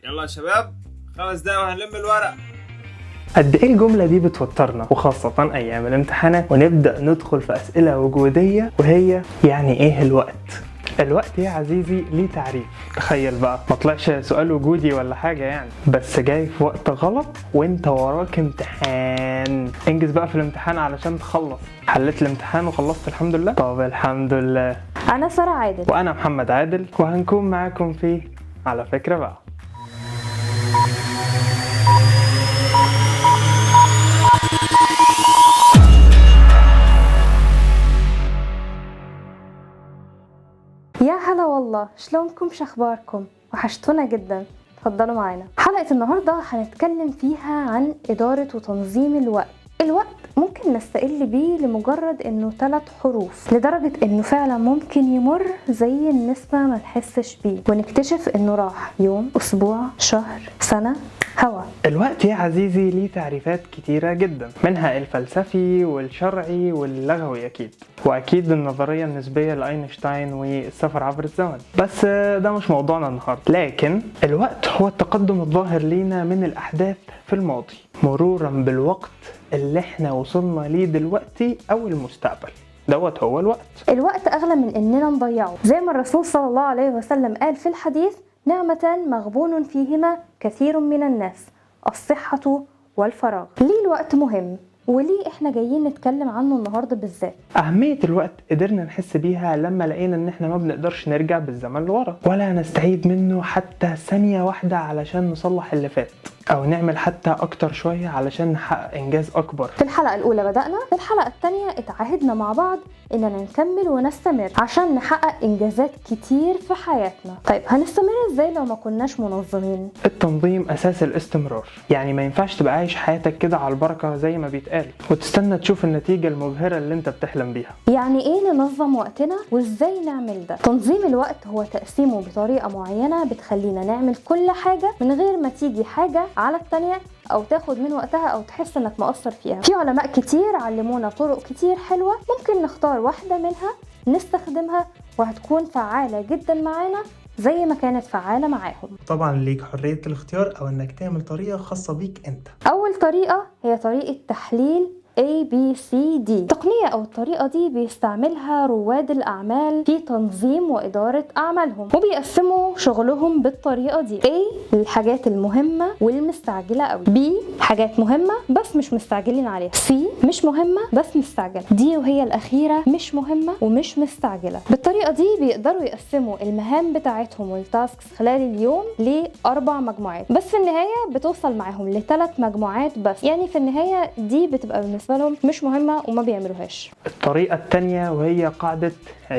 يلا يا شباب، 5 دقايق وهنلم الورق. قد ايه الجملة دي بتوترنا، وخاصة ايام الامتحانات، ونبدأ ندخل في اسئلة وجودية، وهي يعني ايه الوقت؟ الوقت يا عزيزي ليه تعريف. تخيل بقى ما طلعش سؤال وجودي ولا حاجة يعني، بس جاي في وقت غلط وانت وراك امتحان. انجز بقى في الامتحان علشان تخلص. حليت الامتحان وخلصت الحمد لله؟ طب الحمد لله. أنا سارة عادل وانا محمد عادل، وهنكون معاكم في على فكرة بقى. يا هلا والله، شلونكم؟ شخباركم؟ وحشتونا جدا. اتفضلوا معانا. حلقة النهاردة هنتكلم فيها عن إدارة وتنظيم الوقت. الوقت ممكن نستقل بيه لمجرد انه 3 حروف، لدرجة انه فعلا ممكن يمر زي النسمة ما نحسش بيه، ونكتشف انه راح يوم، اسبوع، شهر، سنة، هوا. الوقت يا عزيزي ليه تعريفات كتيرة جدا، منها الفلسفي والشرعي واللغوي أكيد، وأكيد النظرية النسبية لأينشتاين والسفر عبر الزمن. بس ده مش موضوعنا النهاردة. لكن الوقت هو التقدم الظاهر لينا من الأحداث في الماضي مرورا بالوقت اللي احنا وصلنا ليه دلوقتي أو المستقبل. دوت هو الوقت. الوقت أغلى من إننا نضيعه، زي ما الرسول صلى الله عليه وسلم قال في الحديث: نعمة مغبون فيهما كثير من الناس، الصحة والفراغ. ليه الوقت مهم؟ وليه احنا جايين نتكلم عنه النهاردة بالذات؟ أهمية الوقت قدرنا نحس بيها لما لقينا ان احنا ما بنقدرش نرجع بالزمن لورا، ولا نستعيد منه حتى ثانية واحدة علشان نصلح اللي فات، او نعمل حتى اكتر شوية علشان نحقق انجاز اكبر. في الحلقة الاولى بدأنا، في الحلقة الثانية اتعهدنا مع بعض اننا نكمل ونستمر عشان نحقق انجازات كتير في حياتنا. طيب هنستمر ازاي لو ما كناش منظمين؟ التنظيم اساس الاستمرار، يعني ما ينفعش تبقى عايش حياتك كده على البركة زي ما بيتقال وتستنى تشوف النتيجة المبهرة اللي انت بتحلم بيها. يعني ايه ننظم وقتنا وازاي نعمل ده؟ تنظيم الوقت هو تقسيمه بطريقة معينة بتخلينا نعمل كل حاجة من غير ما تيجي حاجة على التانية او تاخد من وقتها او تحس انك مقصر فيها. في علماء كتير علمونا طرق كتير حلوة، ممكن نختار واحدة منها نستخدمها وهتكون فعالة جدا معانا زي ما كانت فعالة معاهم. طبعا ليك حرية الاختيار او انك تعمل طريقة خاصة بيك انت. اول طريقة هي طريقة تحليل ABCD. التقنية أو الطريقة دي بيستعملها رواد الأعمال في تنظيم وإدارة أعمالهم، وبيقسموا شغلهم بالطريقة دي: A الحاجات المهمة والمستعجلة قوي، B حاجات مهمة بس مش مستعجلين عليها، C مش مهمة بس مستعجلة، D وهي الأخيرة مش مهمة ومش مستعجلة. بالطريقة دي بيقدروا يقسموا المهام بتاعتهم والتاسكس خلال اليوم ل4 مجموعات، بس في النهاية بتوصل معاهم ل3 مجموعات بس. يعني في النهاية دي بتبقى بالنسبة لهم مش مهمة وما بيعملوهاش. الطريقة الثانية وهي قاعدة 20-80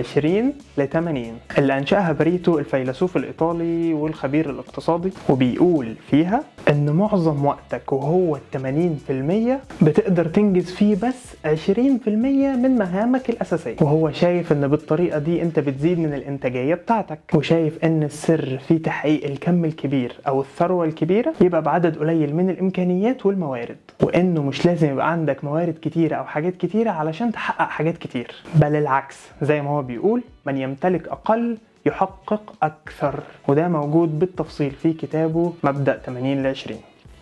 اللي أنشأها بريتو الفيلسوف الإيطالي والخبير الاقتصادي، وبيقول فيها إن معظم وقتك وهو 80% بتقدر تنجز فيه بس 20% من مهامك الأساسية. وهو شايف إن بالطريقة دي أنت بتزيد من الإنتاجية بتاعتك، وشايف إن السر في تحقيق الكم الكبير أو الثروة الكبيرة يبقى بعدد قليل من الإمكانيات والموارد، وإنه مش لازم يبقى عندك موارد كتيرة أو حاجات كتيرة علشان تحقق حاجات كتير، بل العكس. زي ما هو بيقول: من يمتلك أقل يحقق أكثر. وده موجود بالتفصيل في كتابه مبدأ 80-20.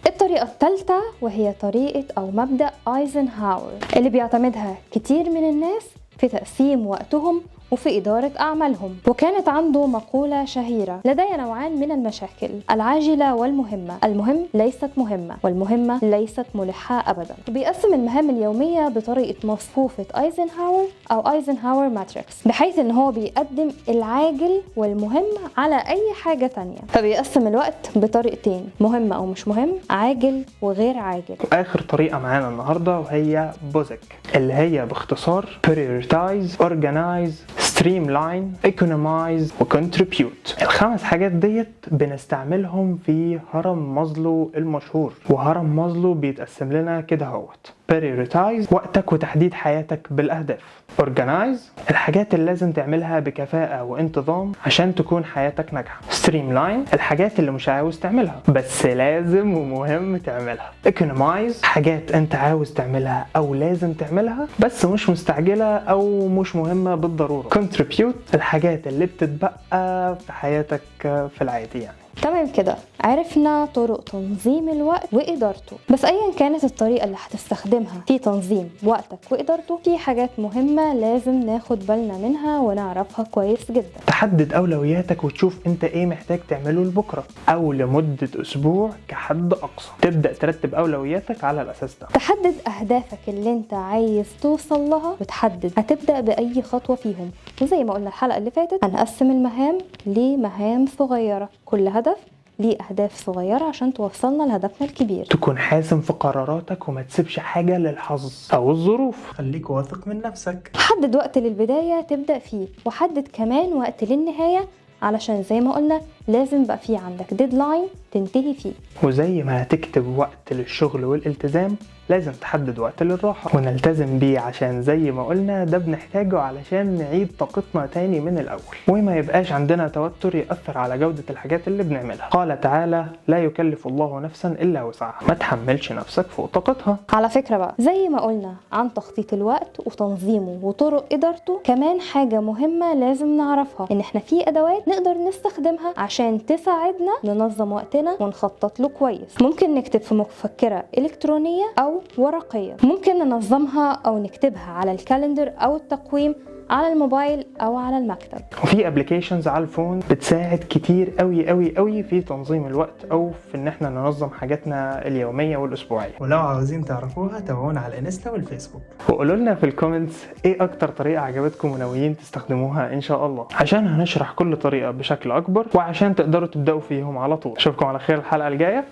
الطريقة الثالثة وهي طريقة أو مبدأ أيزنهاور، اللي بيعتمدها كتير من الناس في تقسيم وقتهم وفي إدارة أعمالهم. وكانت عنده مقولة شهيرة: لدي نوعان من المشاكل، العاجلة والمهمة، المهم ليست مهمة والمهمة ليست ملحة أبدا. بيقسم المهام اليومية بطريقة مصفوفة أيزنهاور أو أيزنهاور ماتريكس، بحيث إن هو بيقدم العاجل والمهم على أي حاجة تانية. فبيقسم الوقت بطريقتين: مهم أو مش مهم، عاجل وغير عاجل. آخر طريقة معانا النهاردة وهي بوزك، اللي هي باختصار prioritize, organize, streamline, economize وcontribute. ال5 حاجات ديت بنستعملهم في هرم مازلو المشهور، وهرم مازلو بيتقسم لنا كده اهوت: prioritize وقتك وتحديد حياتك بالأهداف، organize الحاجات اللي لازم تعملها بكفاءة وانتظام عشان تكون حياتك ناجحة، streamline الحاجات اللي مش عاوز تعملها بس لازم ومهم تعملها، economize حاجات انت عاوز تعملها او لازم تعملها بس مش مستعجلة او مش مهمة بالضرورة، contribute الحاجات اللي بتتبقى في حياتك في العادي يعني. تمام كده، عرفنا طرق تنظيم الوقت وإدارته. بس أيا كانت الطريقة اللي هتستخدمها في تنظيم وقتك وإدارته، في حاجات مهمة لازم ناخد بالنا منها ونعرفها كويس جدا. تحدد أولوياتك وتشوف انت ايه محتاج تعمله لبكرة او لمدة اسبوع كحد اقصى. تبدأ ترتب أولوياتك على الأساس ده. تحدد أهدافك اللي انت عايز توصل لها، وتحدد هتبدأ بأي خطوة فيهم. وزي ما قلنا الحلقة اللي فاتت، هنقسم المهام لمهام صغيرة، كل هدف ليه أهداف صغيرة عشان توصلنا لهدفنا الكبير. تكون حاسم في قراراتك وما تسيبش حاجة للحظ أو الظروف. خليك واثق من نفسك. حدد وقت للبداية تبدأ فيه، وحدد كمان وقت للنهاية، علشان زي ما قلنا لازم بقى فيه عندك ديدلاين تنتهي فيه. وزي ما هتكتب وقت للشغل والالتزام، لازم تحدد وقت للراحة ونلتزم بيه، عشان زي ما قلنا ده بنحتاجه علشان نعيد طاقتنا تاني من الأول، وما يبقاش عندنا توتر يأثر على جودة الحاجات اللي بنعملها. قال تعالى: لا يكلف الله نفسا إلا وسعها. ما تحملش نفسك فوق طاقتها. على فكرة بقى، زي ما قلنا عن تخطيط الوقت وتنظيمه وطرق إدارته، كمان حاجة مهمة لازم نعرفها، إن احنا في أدوات نقدر نستخدمها عشان تساعدنا ننظم وقتنا ونخطط له كويس. ممكن نكتب في مفكرة إلكترونية أو ورقية، ممكن ننظمها أو نكتبها على الكالندر أو التقويم على الموبايل أو على المكتب. وفي ابلكيشنز على الفون بتساعد كتير قوي قوي قوي في تنظيم الوقت او في ان احنا ننظم حاجاتنا اليومية والاسبوعية. ولو عاوزين تعرفوها تابعونا على الانستا والفيسبوك، وقولوا لنا في الكومنتس ايه اكتر طريقة عجبتكم وناويين تستخدموها ان شاء الله، عشان هنشرح كل طريقة بشكل اكبر وعشان تقدروا تبدأوا فيهم على طول. اشوفكم على خير الحلقة الجاية.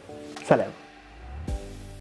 سلام.